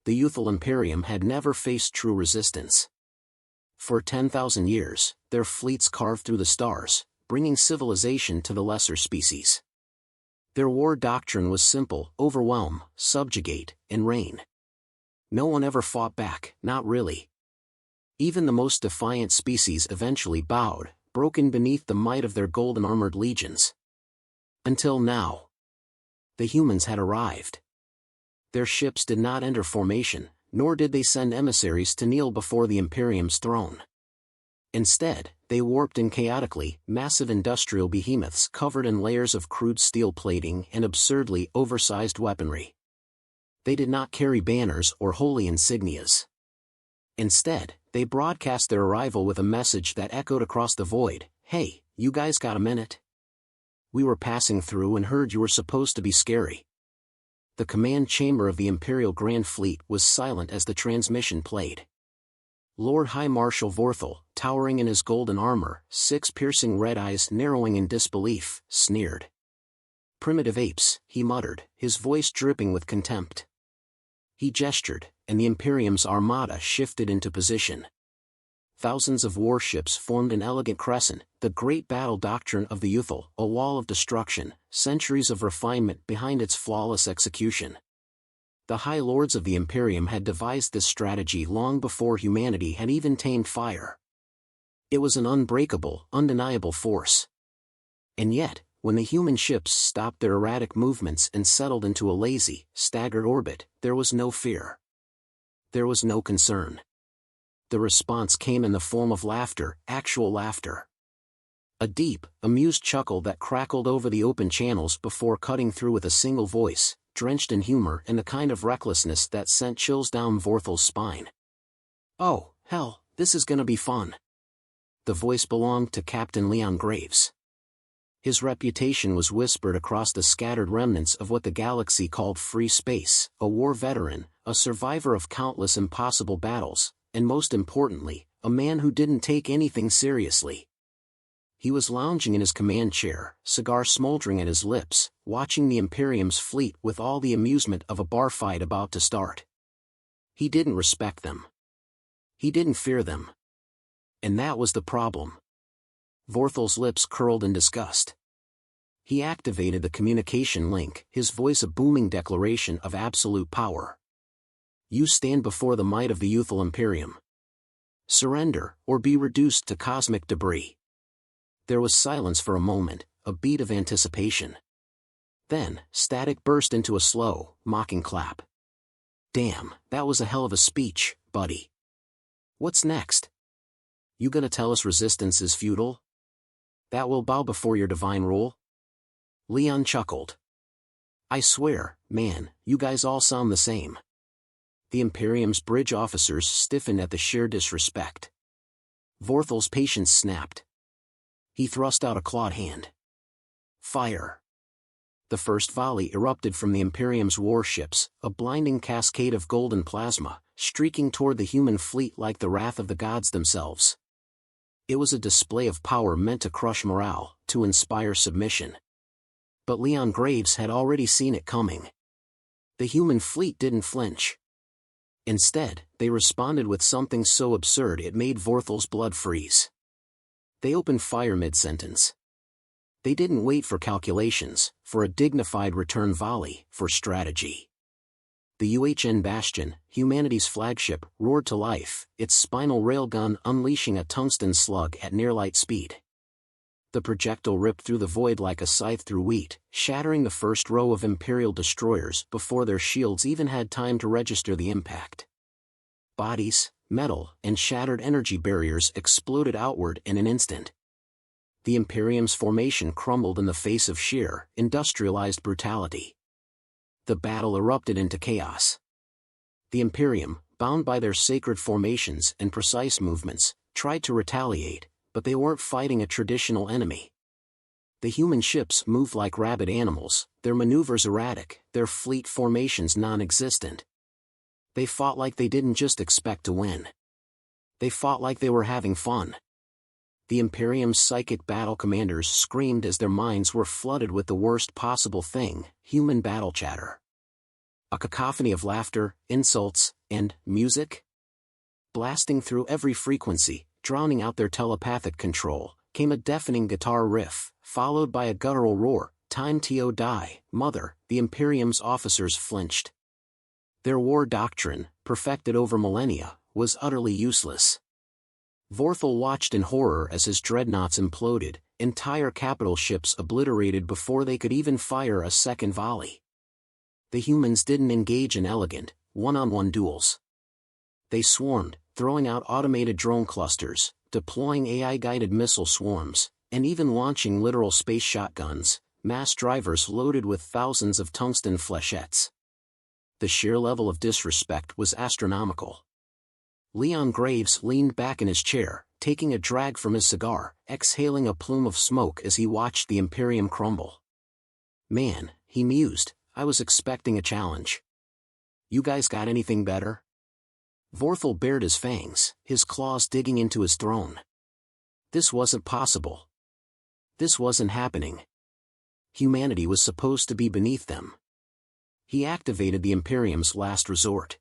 The youthful Imperium had never faced true resistance. For 10,000 years, their fleets carved through the stars, bringing civilization to the lesser species. Their war doctrine was simple: overwhelm, subjugate, and reign. No one ever fought back, not really. Even the most defiant species eventually bowed, broken beneath the might of their golden-armored legions. Until now. The humans had arrived. Their ships did not enter formation, nor did they send emissaries to kneel before the Imperium's throne. Instead, they warped in chaotically, massive industrial behemoths covered in layers of crude steel plating and absurdly oversized weaponry. They did not carry banners or holy insignias. Instead, they broadcast their arrival with a message that echoed across the void: "Hey, you guys got a minute? We were passing through and heard you were supposed to be scary." The command chamber of the Imperial Grand Fleet was silent as the transmission played. Lord High Marshal Vorthal, towering in his golden armor, 6 piercing red eyes narrowing in disbelief, sneered. "Primitive apes," he muttered, his voice dripping with contempt. He gestured, and the Imperium's armada shifted into position. Thousands of warships formed an elegant crescent, the great battle doctrine of the youthful, a wall of destruction, centuries of refinement behind its flawless execution. The High Lords of the Imperium had devised this strategy long before humanity had even tamed fire. It was an unbreakable, undeniable force. And yet, when the human ships stopped their erratic movements and settled into a lazy, staggered orbit, there was no fear. There was no concern. The response came in the form of laughter, actual laughter. A deep, amused chuckle that crackled over the open channels before cutting through with a single voice, drenched in humor and the kind of recklessness that sent chills down Vorthal's spine. "Oh, hell, this is gonna be fun." The voice belonged to Captain Leon Graves. His reputation was whispered across the scattered remnants of what the galaxy called free space, a war veteran, a survivor of countless impossible battles, and most importantly, a man who didn't take anything seriously. He was lounging in his command chair, cigar smoldering at his lips, watching the Imperium's fleet with all the amusement of a bar fight about to start. He didn't respect them. He didn't fear them. And that was the problem. Vorthal's lips curled in disgust. He activated the communication link, his voice a booming declaration of absolute power. "You stand before the might of the youthful Imperium. Surrender, or be reduced to cosmic debris." There was silence for a moment, a beat of anticipation. Then, static burst into a slow, mocking clap. "Damn, that was a hell of a speech, buddy. What's next? You gonna tell us resistance is futile? That we'll bow before your divine rule?" Leon chuckled. "I swear, man, you guys all sound the same." The Imperium's bridge officers stiffened at the sheer disrespect. Vorthal's patience snapped. He thrust out a clawed hand. "Fire!" The first volley erupted from the Imperium's warships, a blinding cascade of golden plasma, streaking toward the human fleet like the wrath of the gods themselves. It was a display of power meant to crush morale, to inspire submission. But Leon Graves had already seen it coming. The human fleet didn't flinch. Instead, they responded with something so absurd it made Vorthal's blood freeze. They opened fire mid-sentence. They didn't wait for calculations, for a dignified return volley, for strategy. The UHN Bastion, humanity's flagship, roared to life, its spinal railgun unleashing a tungsten slug at near-light speed. The projectile ripped through the void like a scythe through wheat, shattering the first row of Imperial destroyers before their shields even had time to register the impact. Bodies, metal, and shattered energy barriers exploded outward in an instant. The Imperium's formation crumbled in the face of sheer, industrialized brutality. The battle erupted into chaos. The Imperium, bound by their sacred formations and precise movements, tried to retaliate, but they weren't fighting a traditional enemy. The human ships moved like rabid animals, their maneuvers erratic, their fleet formations non-existent. They fought like they didn't just expect to win. They fought like they were having fun. The Imperium's psychic battle commanders screamed as their minds were flooded with the worst possible thing, human battle chatter. A cacophony of laughter, insults, and music? Blasting through every frequency, drowning out their telepathic control, came a deafening guitar riff, followed by a guttural roar. Time to die, mother. The Imperium's officers flinched. Their war doctrine, perfected over millennia, was utterly useless. Vorthal watched in horror as his dreadnoughts imploded, entire capital ships obliterated before they could even fire a second volley. The humans didn't engage in elegant, one-on-one duels. They swarmed, throwing out automated drone clusters, deploying AI-guided missile swarms, and even launching literal space shotguns, mass drivers loaded with thousands of tungsten flechettes. The sheer level of disrespect was astronomical. Leon Graves leaned back in his chair, taking a drag from his cigar, exhaling a plume of smoke as he watched the Imperium crumble. Man, he mused, I was expecting a challenge. You guys got anything better? Vorthal bared his fangs, his claws digging into his throne. This wasn't possible. This wasn't happening. Humanity was supposed to be beneath them. He activated the Imperium's last resort.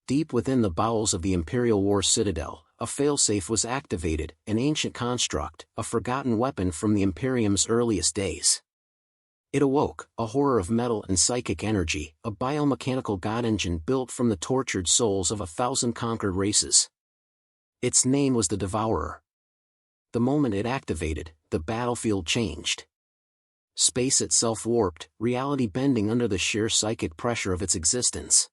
Deep within the bowels of the Imperial War Citadel, a failsafe was activated, an ancient construct, a forgotten weapon from the Imperium's earliest days. It awoke, a horror of metal and psychic energy, a biomechanical god engine built from the tortured souls of 1,000 conquered races. Its name was the Devourer. The moment it activated, the battlefield changed. Space itself warped, reality bending under the sheer psychic pressure of its existence.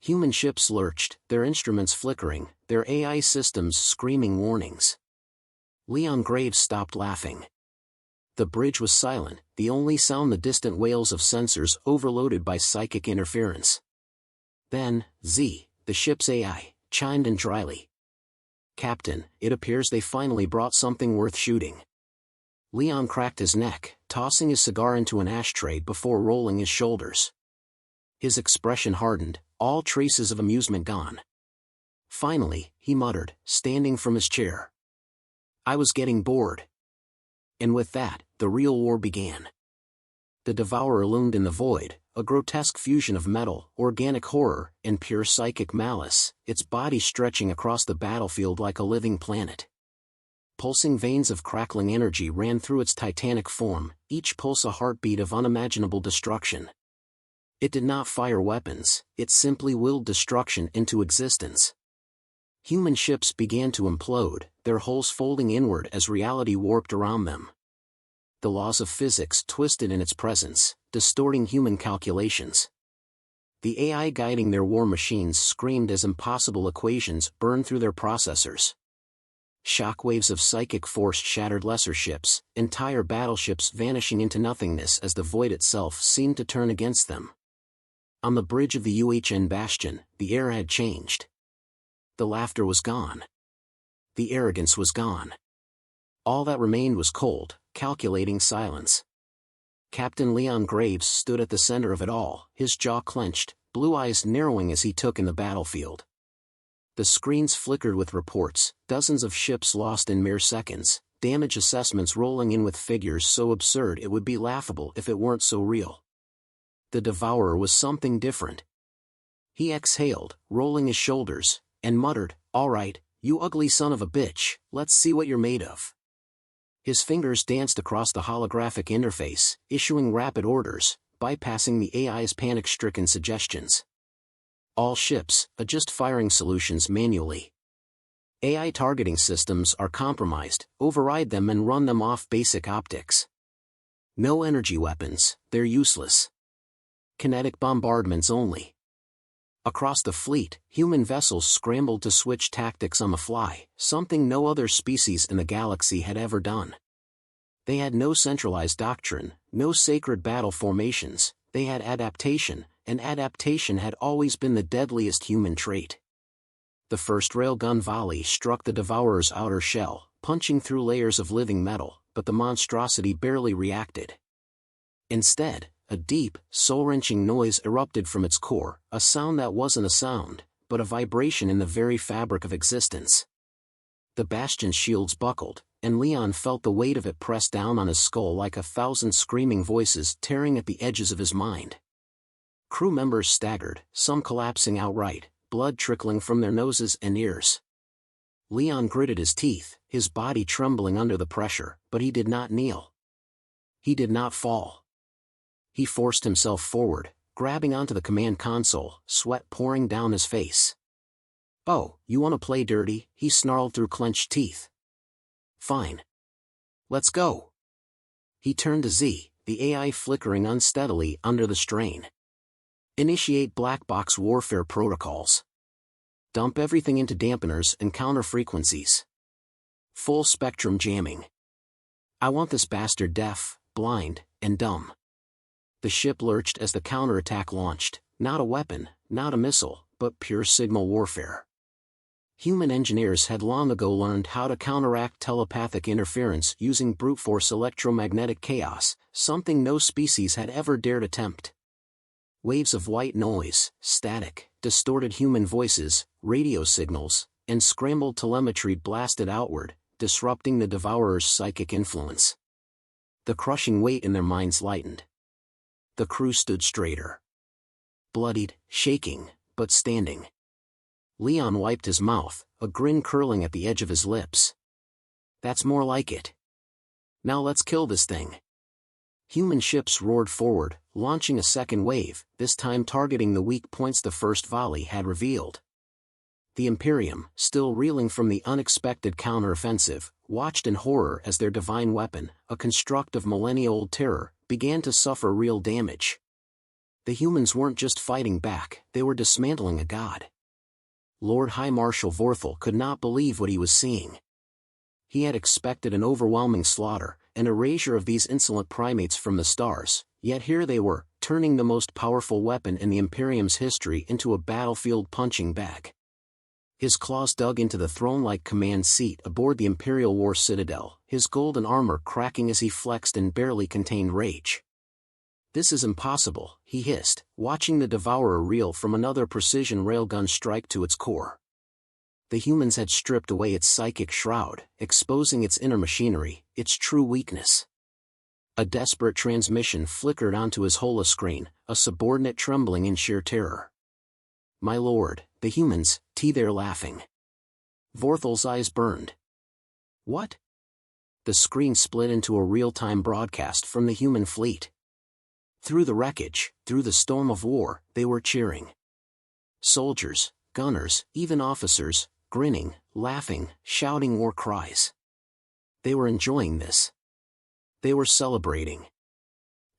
Human ships lurched, their instruments flickering, their AI systems screaming warnings. Leon Graves stopped laughing. The bridge was silent, the only sound the distant wails of sensors overloaded by psychic interference. Then, Z, the ship's AI, chimed in dryly. Captain, it appears they finally brought something worth shooting. Leon cracked his neck, tossing his cigar into an ashtray before rolling his shoulders. His expression hardened, all traces of amusement gone. Finally, he muttered, standing from his chair. I was getting bored. And with that, the real war began. The Devourer loomed in the void, a grotesque fusion of metal, organic horror, and pure psychic malice, its body stretching across the battlefield like a living planet. Pulsing veins of crackling energy ran through its titanic form, each pulse a heartbeat of unimaginable destruction. It did not fire weapons, it simply willed destruction into existence. Human ships began to implode, their hulls folding inward as reality warped around them. The laws of physics twisted in its presence, distorting human calculations. The AI guiding their war machines screamed as impossible equations burned through their processors. Shockwaves of psychic force shattered lesser ships, entire battleships vanishing into nothingness as the void itself seemed to turn against them. On the bridge of the UHN Bastion, the air had changed. The laughter was gone. The arrogance was gone. All that remained was cold, calculating silence. Captain Leon Graves stood at the center of it all, his jaw clenched, blue eyes narrowing as he took in the battlefield. The screens flickered with reports, dozens of ships lost in mere seconds, damage assessments rolling in with figures so absurd it would be laughable if it weren't so real. The Devourer was something different. He exhaled, rolling his shoulders, and muttered, "All right, you ugly son of a bitch, let's see what you're made of." His fingers danced across the holographic interface, issuing rapid orders, bypassing the AI's panic-stricken suggestions. All ships, adjust firing solutions manually. AI targeting systems are compromised, override them and run them off basic optics. No energy weapons, they're useless. Kinetic bombardments only. Across the fleet, human vessels scrambled to switch tactics on the fly, something no other species in the galaxy had ever done. They had no centralized doctrine, no sacred battle formations, they had adaptation, and adaptation had always been the deadliest human trait. The first railgun volley struck the Devourer's outer shell, punching through layers of living metal, but the monstrosity barely reacted. Instead, a deep, soul-wrenching noise erupted from its core, a sound that wasn't a sound, but a vibration in the very fabric of existence. The Bastion's shields buckled, and Leon felt the weight of it press down on his skull like 1,000 screaming voices tearing at the edges of his mind. Crew members staggered, some collapsing outright, blood trickling from their noses and ears. Leon gritted his teeth, his body trembling under the pressure, but he did not kneel. He did not fall. He forced himself forward, grabbing onto the command console, sweat pouring down his face. "Oh, you want to play dirty?" he snarled through clenched teeth. "Fine. Let's go." He turned to Z, the AI flickering unsteadily under the strain. "Initiate black box warfare protocols. Dump everything into dampeners and counter frequencies. Full spectrum jamming. I want this bastard deaf, blind, and dumb." The ship lurched as the counterattack launched, not a weapon, not a missile, but pure signal warfare. Human engineers had long ago learned how to counteract telepathic interference using brute force electromagnetic chaos, something no species had ever dared attempt. Waves of white noise, static, distorted human voices, radio signals, and scrambled telemetry blasted outward, disrupting the Devourer's psychic influence. The crushing weight in their minds lightened. The crew stood straighter. Bloodied, shaking, but standing. Leon wiped his mouth, a grin curling at the edge of his lips. "That's more like it. Now let's kill this thing." Human ships roared forward, launching a second wave, this time targeting the weak points the first volley had revealed. The Imperium, still reeling from the unexpected counteroffensive, watched in horror as their divine weapon, a construct of millennia-old terror, began to suffer real damage. The humans weren't just fighting back, they were dismantling a god. Lord High Marshal Vorthal could not believe what he was seeing. He had expected an overwhelming slaughter, an erasure of these insolent primates from the stars, yet here they were, turning the most powerful weapon in the Imperium's history into a battlefield punching bag. His claws dug into the throne-like command seat aboard the Imperial War Citadel, his golden armor cracking as he flexed in barely contained rage. "This is impossible," he hissed, watching the Devourer reel from another precision railgun strike to its core. The humans had stripped away its psychic shroud, exposing its inner machinery, its true weakness. A desperate transmission flickered onto his holoscreen, a subordinate trembling in sheer terror. "My lord, the humans," they're laughing. Vorthal's eyes burned. "What?" The screen split into a real-time broadcast from the human fleet. Through the wreckage, through the storm of war, they were cheering. Soldiers, gunners, even officers, grinning, laughing, shouting war cries. They were enjoying this. They were celebrating.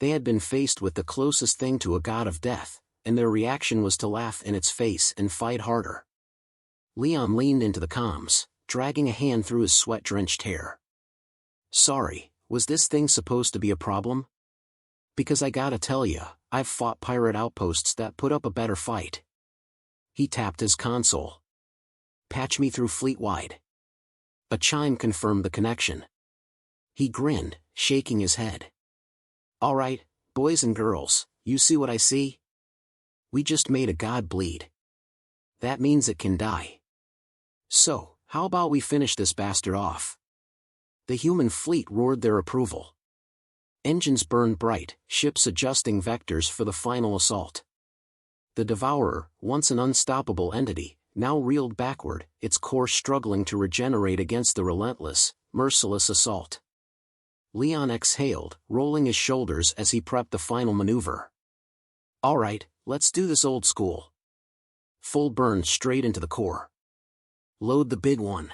They had been faced with the closest thing to a god of death, and their reaction was to laugh in its face and fight harder. Leon leaned into the comms, dragging a hand through his sweat-drenched hair. "Sorry, was this thing supposed to be a problem? Because I gotta tell ya, I've fought pirate outposts that put up a better fight." He tapped his console. "Patch me through fleet-wide." A chime confirmed the connection. He grinned, shaking his head. "All right, boys and girls, you see what I see? We just made a god bleed. That means it can die. So, how about we finish this bastard off?" The human fleet roared their approval. Engines burned bright, ships adjusting vectors for the final assault. The Devourer, once an unstoppable entity, now reeled backward, its core struggling to regenerate against the relentless, merciless assault. Leon exhaled, rolling his shoulders as he prepped the final maneuver. "All right, let's do this old school. Full burn straight into the core. Load the big one.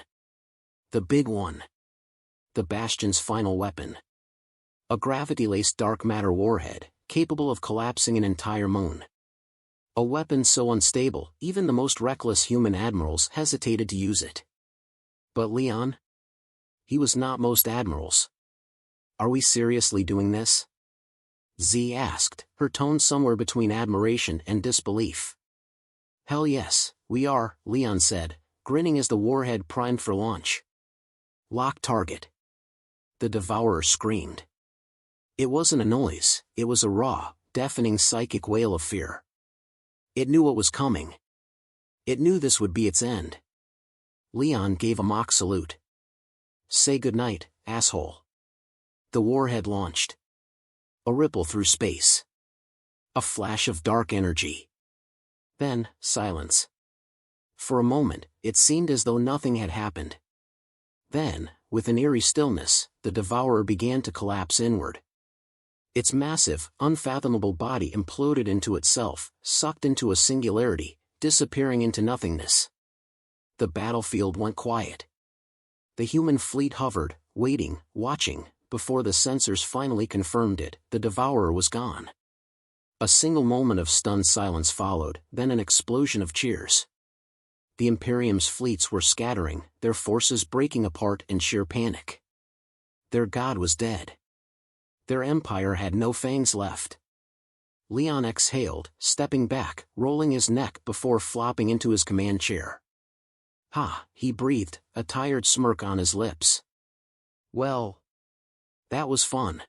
The big one. The Bastion's final weapon. A gravity-laced dark matter warhead, capable of collapsing an entire moon. A weapon so unstable, even the most reckless human admirals hesitated to use it. But Leon? He was not most admirals. "Are we seriously doing this?" Z asked, her tone somewhere between admiration and disbelief. "Hell yes, we are," Leon said, grinning as the warhead primed for launch. "Lock target." The Devourer screamed. It wasn't a noise, it was a raw, deafening psychic wail of fear. It knew what was coming. It knew this would be its end. Leon gave a mock salute. "Say goodnight, asshole." The warhead launched. A ripple through space. A flash of dark energy. Then, silence. For a moment, it seemed as though nothing had happened. Then, with an eerie stillness, the devourer began to collapse inward. Its massive, unfathomable body imploded into itself, sucked into a singularity, disappearing into nothingness. The battlefield went quiet. The human fleet hovered, waiting, watching, before the sensors finally confirmed it, the devourer was gone. A single moment of stunned silence followed, then an explosion of cheers. The Imperium's fleets were scattering, their forces breaking apart in sheer panic. Their god was dead. Their empire had no fangs left. Leon exhaled, stepping back, rolling his neck before flopping into his command chair. "Ha," he breathed, a tired smirk on his lips. "Well, that was fun.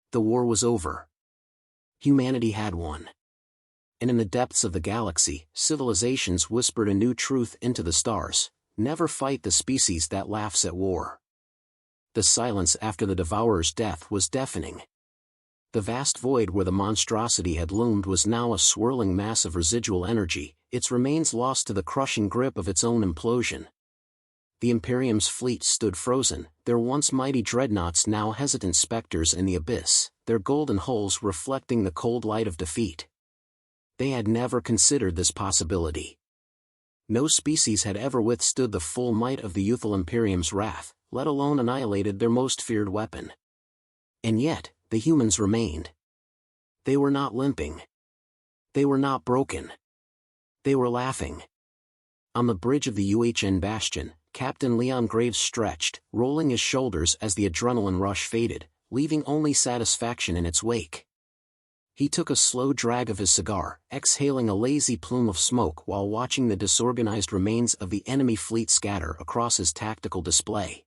The war was over. Humanity had won." And in the depths of the galaxy, civilizations whispered a new truth into the stars: never fight the species that laughs at war. The silence after the devourer's death was deafening. The vast void where the monstrosity had loomed was now a swirling mass of residual energy, its remains lost to the crushing grip of its own implosion. The Imperium's fleet stood frozen, their once mighty dreadnoughts now hesitant specters in the abyss, their golden hulls reflecting the cold light of defeat. They had never considered this possibility. No species had ever withstood the full might of the youthful Imperium's wrath, let alone annihilated their most feared weapon. And yet, the humans remained. They were not limping. They were not broken. They were laughing. On the bridge of the UHN bastion, Captain Leon Graves stretched, rolling his shoulders as the adrenaline rush faded, leaving only satisfaction in its wake. He took a slow drag of his cigar, exhaling a lazy plume of smoke while watching the disorganized remains of the enemy fleet scatter across his tactical display.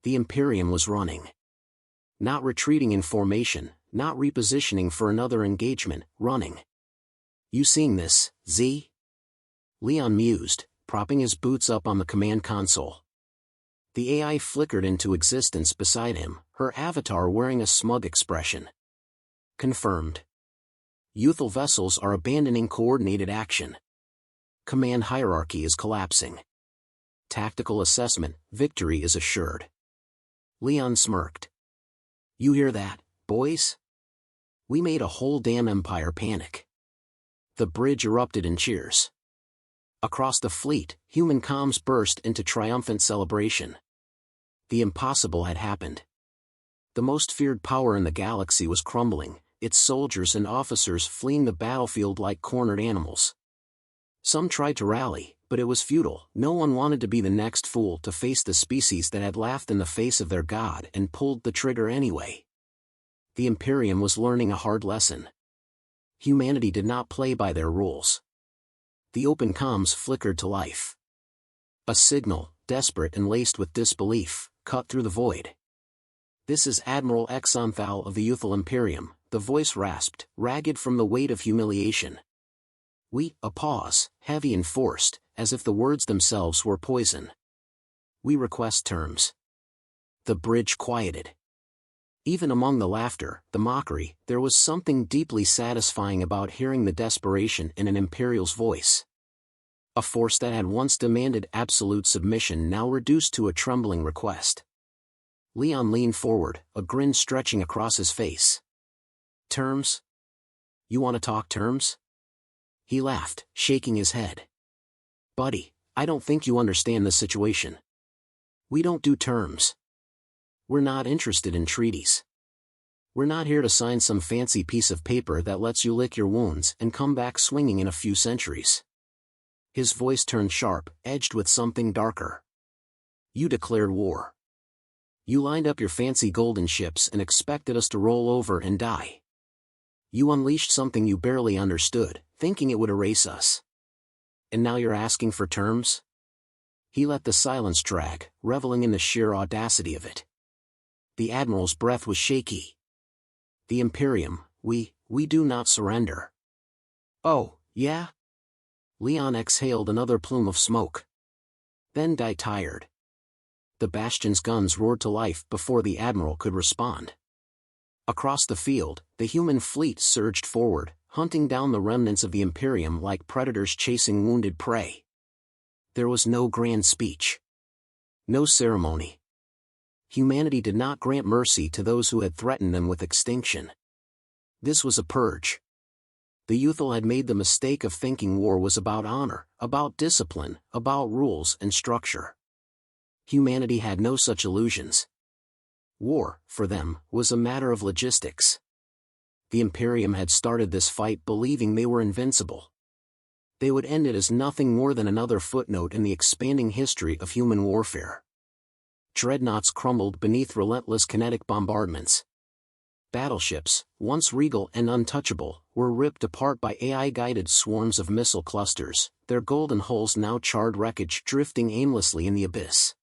The Imperium was running. Not retreating in formation, not repositioning for another engagement, running. "You seeing this, Z?" Leon mused, propping his boots up on the command console. The AI flickered into existence beside him, her avatar wearing a smug expression. "Confirmed. Youthful vessels are abandoning coordinated action. Command hierarchy is collapsing. Tactical assessment, victory is assured." Leon smirked. "You hear that, boys? We made a whole damn empire panic." The bridge erupted in cheers. Across the fleet, human comms burst into triumphant celebration. The impossible had happened. The most feared power in the galaxy was crumbling, its soldiers and officers fleeing the battlefield like cornered animals. Some tried to rally, but it was futile. No one wanted to be the next fool to face the species that had laughed in the face of their god and pulled the trigger anyway. The Imperium was learning a hard lesson. Humanity did not play by their rules. The open comms flickered to life. A signal, desperate and laced with disbelief, cut through the void. "This is Admiral h'Xanthal of the youthful Imperium," the voice rasped, ragged from the weight of humiliation. A pause, heavy and forced, as if the words themselves were poison. "We request terms." The bridge quieted. Even among the laughter, the mockery, there was something deeply satisfying about hearing the desperation in an Imperial's voice. A force that had once demanded absolute submission now reduced to a trembling request. Leon leaned forward, a grin stretching across his face. "Terms? You want to talk terms?" He laughed, shaking his head. "Buddy, I don't think you understand the situation. We don't do terms. We're not interested in treaties. We're not here to sign some fancy piece of paper that lets you lick your wounds and come back swinging in a few centuries." His voice turned sharp, edged with something darker. "You declared war. You lined up your fancy golden ships and expected us to roll over and die. You unleashed something you barely understood, thinking it would erase us. And now you're asking for terms?" He let the silence drag, reveling in the sheer audacity of it. The Admiral's breath was shaky. "The Imperium, we do not surrender." "Oh, yeah?" Leon exhaled another plume of smoke. Then died tired. The bastion's guns roared to life before the Admiral could respond. Across the field, the human fleet surged forward, hunting down the remnants of the Imperium like predators chasing wounded prey. There was no grand speech. No ceremony. Humanity did not grant mercy to those who had threatened them with extinction. This was a purge. The Youthful had made the mistake of thinking war was about honor, about discipline, about rules and structure. Humanity had no such illusions. War, for them, was a matter of logistics. The Imperium had started this fight believing they were invincible. They would end it as nothing more than another footnote in the expanding history of human warfare. Dreadnoughts crumbled beneath relentless kinetic bombardments. Battleships, once regal and untouchable, were ripped apart by AI-guided swarms of missile clusters, their golden hulls now charred wreckage drifting aimlessly in the abyss.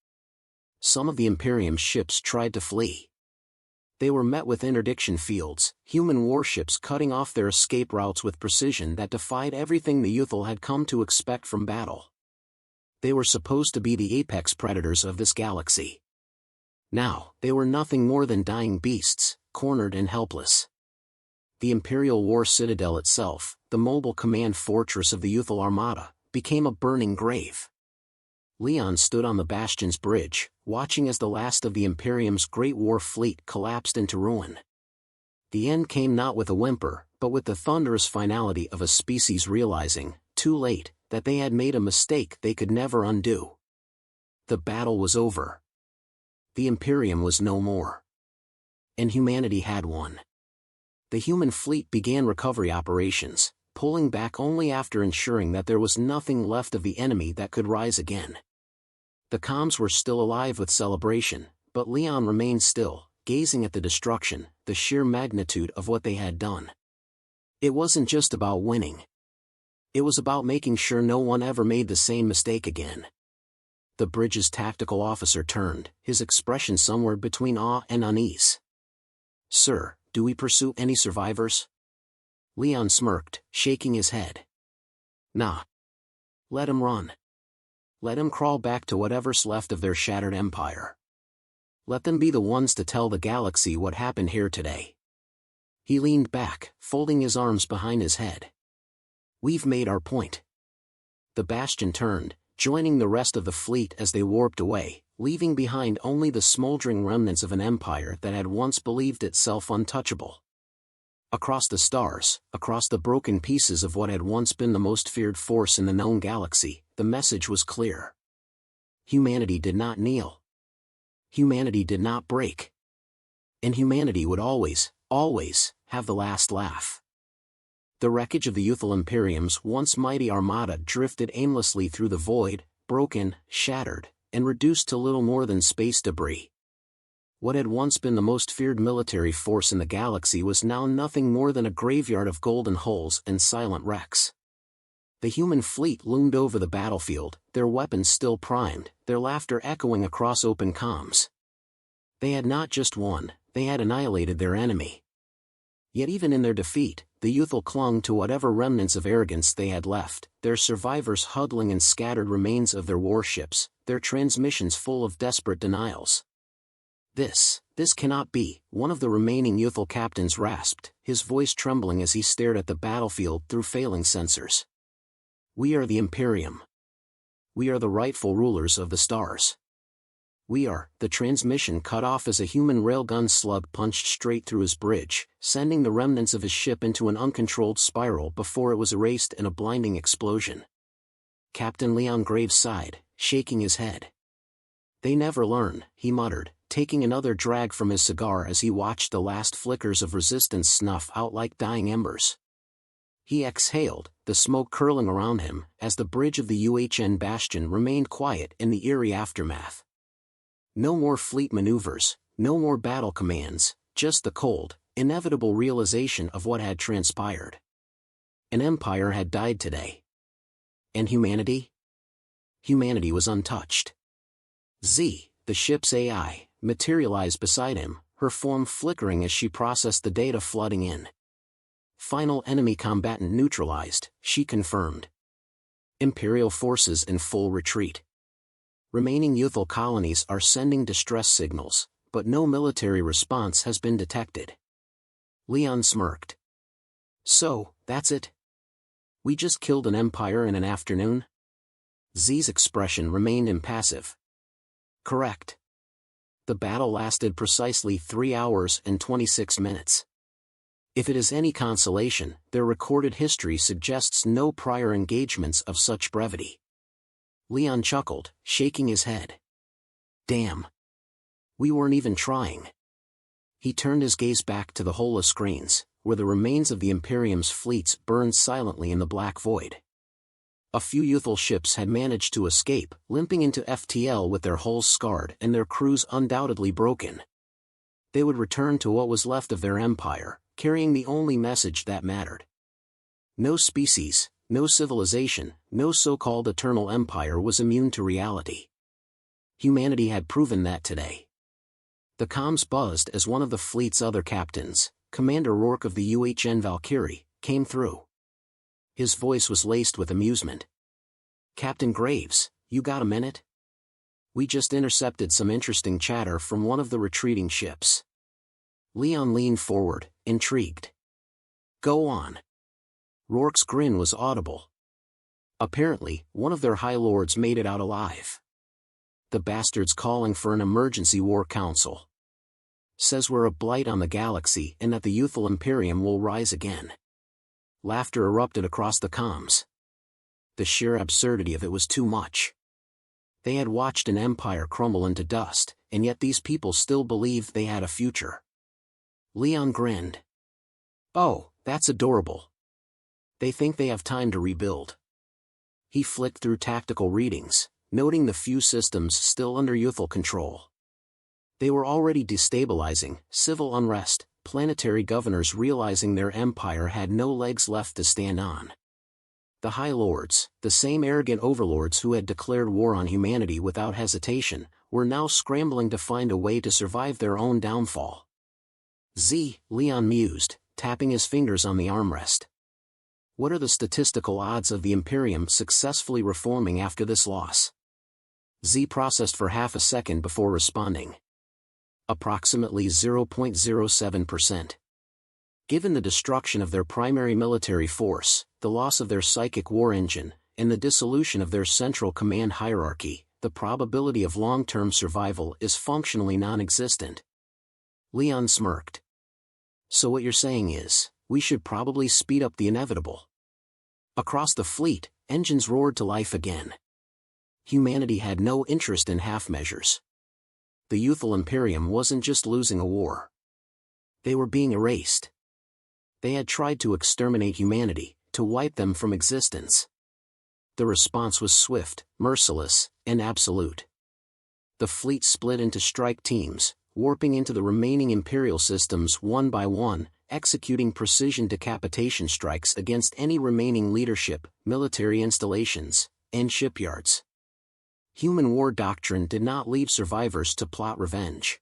Some of the Imperium's ships tried to flee. They were met with interdiction fields, human warships cutting off their escape routes with precision that defied everything the Youthful had come to expect from battle. They were supposed to be the apex predators of this galaxy. Now, they were nothing more than dying beasts, cornered and helpless. The Imperial War Citadel itself, the mobile command fortress of the Youthful Armada, became a burning grave. Leon stood on the Bastion's bridge, watching as the last of the Imperium's great war fleet collapsed into ruin. The end came not with a whimper, but with the thunderous finality of a species realizing, too late, that they had made a mistake they could never undo. The battle was over. The Imperium was no more. And humanity had won. The human fleet began recovery operations, pulling back only after ensuring that there was nothing left of the enemy that could rise again. The comms were still alive with celebration, but Leon remained still, gazing at the destruction, the sheer magnitude of what they had done. It wasn't just about winning. It was about making sure no one ever made the same mistake again. The bridge's tactical officer turned, his expression somewhere between awe and unease. "Sir, do we pursue any survivors?" Leon smirked, shaking his head. "Nah. Let 'em run. Let 'em crawl back to whatever's left of their shattered empire. Let them be the ones to tell the galaxy what happened here today." He leaned back, folding his arms behind his head. "We've made our point." The Bastion turned, joining the rest of the fleet as they warped away, leaving behind only the smoldering remnants of an empire that had once believed itself untouchable. Across the stars, across the broken pieces of what had once been the most feared force in the known galaxy, the message was clear. Humanity did not kneel. Humanity did not break. And humanity would always, always, have the last laugh. The wreckage of the Youthful Imperium's once mighty armada drifted aimlessly through the void, broken, shattered, and reduced to little more than space debris. What had once been the most feared military force in the galaxy was now nothing more than a graveyard of golden hulls and silent wrecks. The human fleet loomed over the battlefield, their weapons still primed, their laughter echoing across open comms. They had not just won, they had annihilated their enemy. Yet even in their defeat, the Youthful clung to whatever remnants of arrogance they had left, their survivors huddling in scattered remains of their warships, their transmissions full of desperate denials. This cannot be," one of the remaining Youthful captains rasped, his voice trembling as he stared at the battlefield through failing sensors. "We are the Imperium. We are the rightful rulers of the stars. We are." The transmission cut off as a human railgun slug punched straight through his bridge, sending the remnants of his ship into an uncontrolled spiral before it was erased in a blinding explosion. Captain Leon Graves sighed, shaking his head. "They never learn," he muttered, taking another drag from his cigar as he watched the last flickers of resistance snuff out like dying embers. He exhaled, the smoke curling around him, as the bridge of the UHN Bastion remained quiet in the eerie aftermath. No more fleet maneuvers, no more battle commands, just the cold, inevitable realization of what had transpired. An empire had died today. And humanity? Humanity was untouched. Z, the ship's AI, materialized beside him, her form flickering as she processed the data flooding in. "Final enemy combatant neutralized," she confirmed. "Imperial forces in full retreat. Remaining Youthful colonies are sending distress signals, but no military response has been detected." Leon smirked. So, that's it? We just killed an empire in an afternoon? Z's expression remained impassive. Correct. The battle lasted precisely 3 hours and 26 minutes. If it is any consolation, their recorded history suggests no prior engagements of such brevity. Leon chuckled, shaking his head. Damn. We weren't even trying. He turned his gaze back to the Hola screens, where the remains of the Imperium's fleets burned silently in the black void. A few youthful ships had managed to escape, limping into FTL with their hulls scarred and their crews undoubtedly broken. They would return to what was left of their empire, carrying the only message that mattered. No species, no civilization, no so-called eternal empire was immune to reality. Humanity had proven that today. The comms buzzed as one of the fleet's other captains, Commander Rourke of the UHN Valkyrie, came through. His voice was laced with amusement. Captain Graves, you got a minute? We just intercepted some interesting chatter from one of the retreating ships. Leon leaned forward, intrigued. Go on. Rourke's grin was audible. Apparently, one of their High Lords made it out alive. The bastard's calling for an emergency war council. Says we're a blight on the galaxy and that the youthful Imperium will rise again. Laughter erupted across the comms. The sheer absurdity of it was too much. They had watched an empire crumble into dust, and yet these people still believed they had a future. Leon grinned. Oh, that's adorable. They think they have time to rebuild. He flicked through tactical readings, noting the few systems still under youthful control. They were already destabilizing, civil unrest, planetary governors realizing their empire had no legs left to stand on. The High Lords, the same arrogant overlords who had declared war on humanity without hesitation, were now scrambling to find a way to survive their own downfall. Leon mused, tapping his fingers on the armrest. What are the statistical odds of the Imperium successfully reforming after this loss? Z processed for half a second before responding. Approximately 0.07%. Given the destruction of their primary military force, the loss of their psychic war engine, and the dissolution of their central command hierarchy, the probability of long-term survival is functionally non-existent. Leon smirked. So what you're saying is, we should probably speed up the inevitable. Across the fleet, engines roared to life again. Humanity had no interest in half measures. The youthful Imperium wasn't just losing a war. They were being erased. They had tried to exterminate humanity, to wipe them from existence. The response was swift, merciless, and absolute. The fleet split into strike teams, warping into the remaining Imperial systems one by one, executing precision decapitation strikes against any remaining leadership, military installations, and shipyards. Human war doctrine did not leave survivors to plot revenge.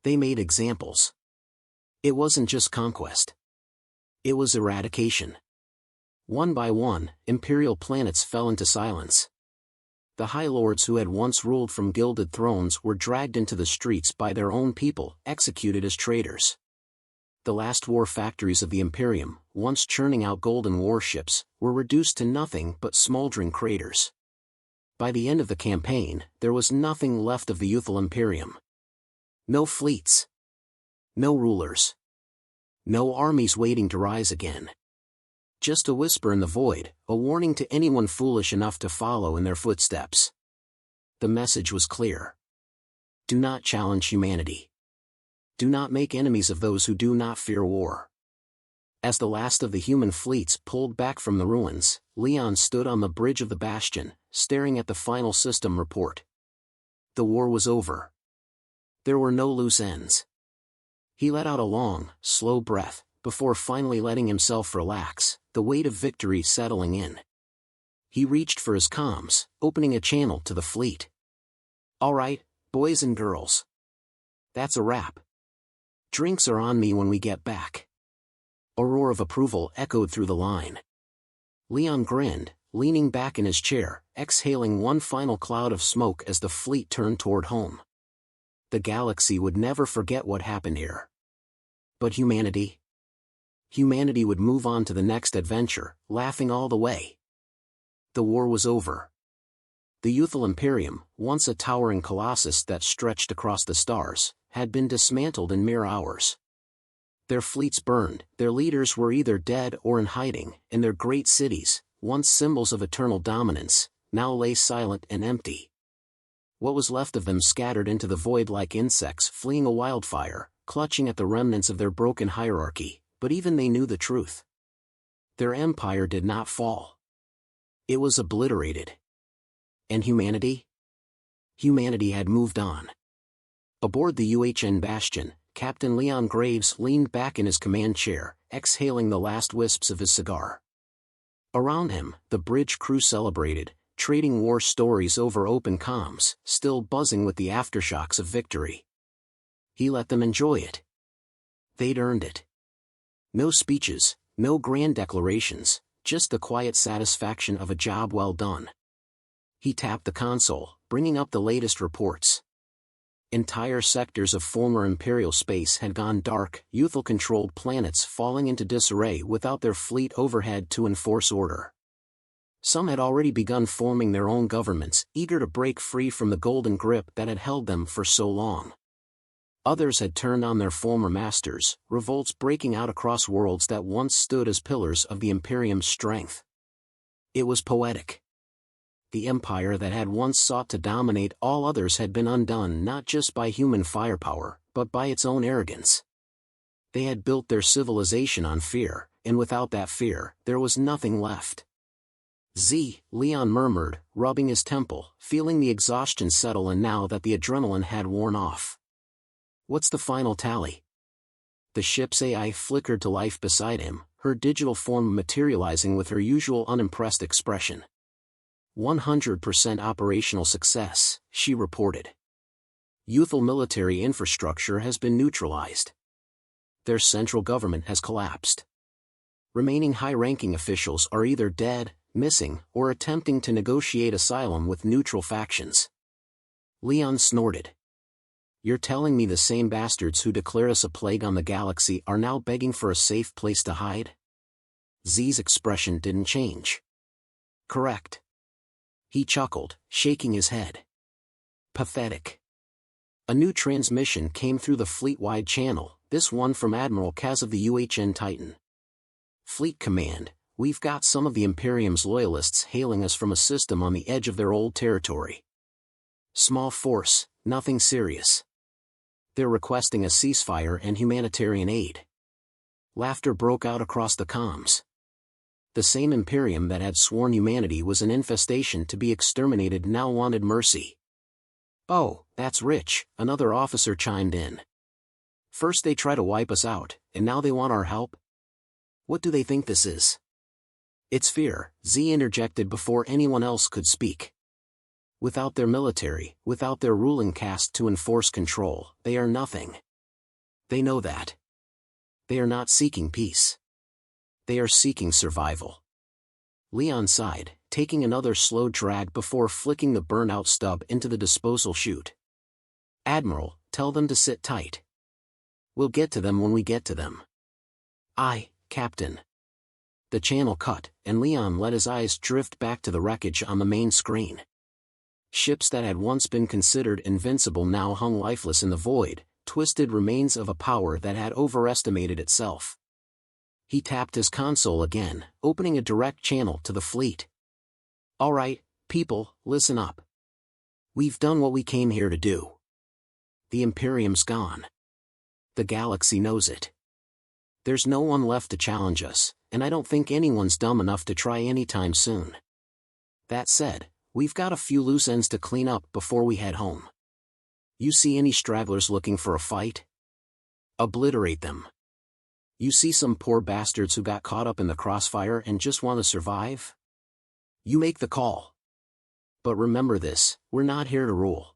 They made examples. It wasn't just conquest. It was eradication. One by one, Imperial planets fell into silence. The High Lords who had once ruled from gilded thrones were dragged into the streets by their own people, executed as traitors. The last war factories of the Imperium, once churning out golden warships, were reduced to nothing but smoldering craters. By the end of the campaign, there was nothing left of the youthful Imperium. No fleets. No rulers. No armies waiting to rise again. Just a whisper in the void, a warning to anyone foolish enough to follow in their footsteps. The message was clear. Do not challenge humanity. Do not make enemies of those who do not fear war. As the last of the human fleets pulled back from the ruins, Leon stood on the bridge of the bastion, staring at the final system report. The war was over. There were no loose ends. He let out a long, slow breath, before finally letting himself relax, the weight of victory settling in. He reached for his comms, opening a channel to the fleet. All right, boys and girls. That's a wrap. Drinks are on me when we get back. A roar of approval echoed through the line. Leon grinned, leaning back in his chair, exhaling one final cloud of smoke as the fleet turned toward home. The galaxy would never forget what happened here. But humanity? Humanity would move on to the next adventure, laughing all the way. The war was over. The youthful Imperium, once a towering colossus that stretched across the stars, had been dismantled in mere hours. Their fleets burned, their leaders were either dead or in hiding, and their great cities, once symbols of eternal dominance, now lay silent and empty. What was left of them scattered into the void like insects fleeing a wildfire, clutching at the remnants of their broken hierarchy, but even they knew the truth. Their empire did not fall. It was obliterated. And humanity? Humanity had moved on. Aboard the UHN Bastion, Captain Leon Graves leaned back in his command chair, exhaling the last wisps of his cigar. Around him, the bridge crew celebrated, trading war stories over open comms, still buzzing with the aftershocks of victory. He let them enjoy it. They'd earned it. No speeches, no grand declarations, just the quiet satisfaction of a job well done. He tapped the console, bringing up the latest reports. Entire sectors of former Imperial space had gone dark, youthful-controlled planets falling into disarray without their fleet overhead to enforce order. Some had already begun forming their own governments, eager to break free from the golden grip that had held them for so long. Others had turned on their former masters, revolts breaking out across worlds that once stood as pillars of the Imperium's strength. It was poetic. The empire that had once sought to dominate all others had been undone not just by human firepower, but by its own arrogance. They had built their civilization on fear, and without that fear, there was nothing left. Leon murmured, rubbing his temple, feeling the exhaustion settle in now that the adrenaline had worn off. What's the final tally? The ship's AI flickered to life beside him, her digital form materializing with her usual unimpressed expression. 100% operational success, she reported. Youthful military infrastructure has been neutralized. Their central government has collapsed. Remaining high-ranking officials are either dead, missing, or attempting to negotiate asylum with neutral factions. Leon snorted. You're telling me the same bastards who declare us a plague on the galaxy are now begging for a safe place to hide? Z's expression didn't change. Correct. He chuckled, shaking his head. Pathetic. A new transmission came through the fleet-wide channel, this one from Admiral Kaz of the UHN Titan. Fleet Command, we've got some of the Imperium's loyalists hailing us from a system on the edge of their old territory. Small force, nothing serious. They're requesting a ceasefire and humanitarian aid. Laughter broke out across the comms. The same Imperium that had sworn humanity was an infestation to be exterminated now wanted mercy. Oh, that's rich, another officer chimed in. First they try to wipe us out, and now they want our help? What do they think this is? It's fear, Z interjected before anyone else could speak. Without their military, without their ruling caste to enforce control, they are nothing. They know that. They are not seeking peace. They are seeking survival. Leon sighed, taking another slow drag before flicking the burnout stub into the disposal chute. Admiral, tell them to sit tight. We'll get to them when we get to them. Aye, Captain. The channel cut, and Leon let his eyes drift back to the wreckage on the main screen. Ships that had once been considered invincible now hung lifeless in the void, twisted remains of a power that had overestimated itself. He tapped his console again, opening a direct channel to the fleet. All right, people, listen up. We've done what we came here to do. The Imperium's gone. The galaxy knows it. There's no one left to challenge us, and I don't think anyone's dumb enough to try anytime soon. That said, we've got a few loose ends to clean up before we head home. You see any stragglers looking for a fight? Obliterate them. You see some poor bastards who got caught up in the crossfire and just want to survive? You make the call. But remember this, we're not here to rule.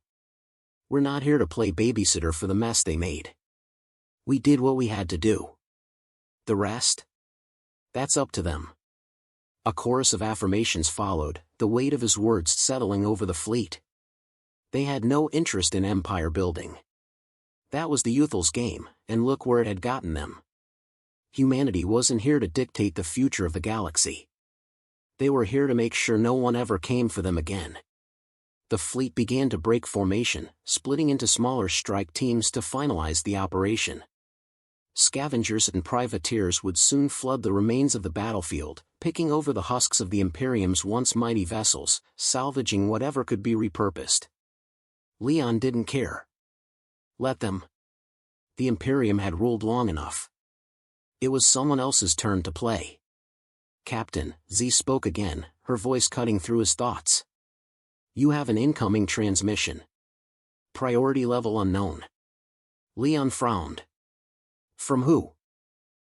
We're not here to play babysitter for the mess they made. We did what we had to do. The rest? That's up to them. A chorus of affirmations followed, the weight of his words settling over the fleet. They had no interest in empire building. That was the Youthful's game, and look where it had gotten them. Humanity wasn't here to dictate the future of the galaxy. They were here to make sure no one ever came for them again. The fleet began to break formation, splitting into smaller strike teams to finalize the operation. Scavengers and privateers would soon flood the remains of the battlefield, picking over the husks of the Imperium's once mighty vessels, salvaging whatever could be repurposed. Leon didn't care. Let them. The Imperium had ruled long enough. It was someone else's turn to play. Captain, Z spoke again, her voice cutting through his thoughts. You have an incoming transmission. Priority level unknown. Leon frowned. From who?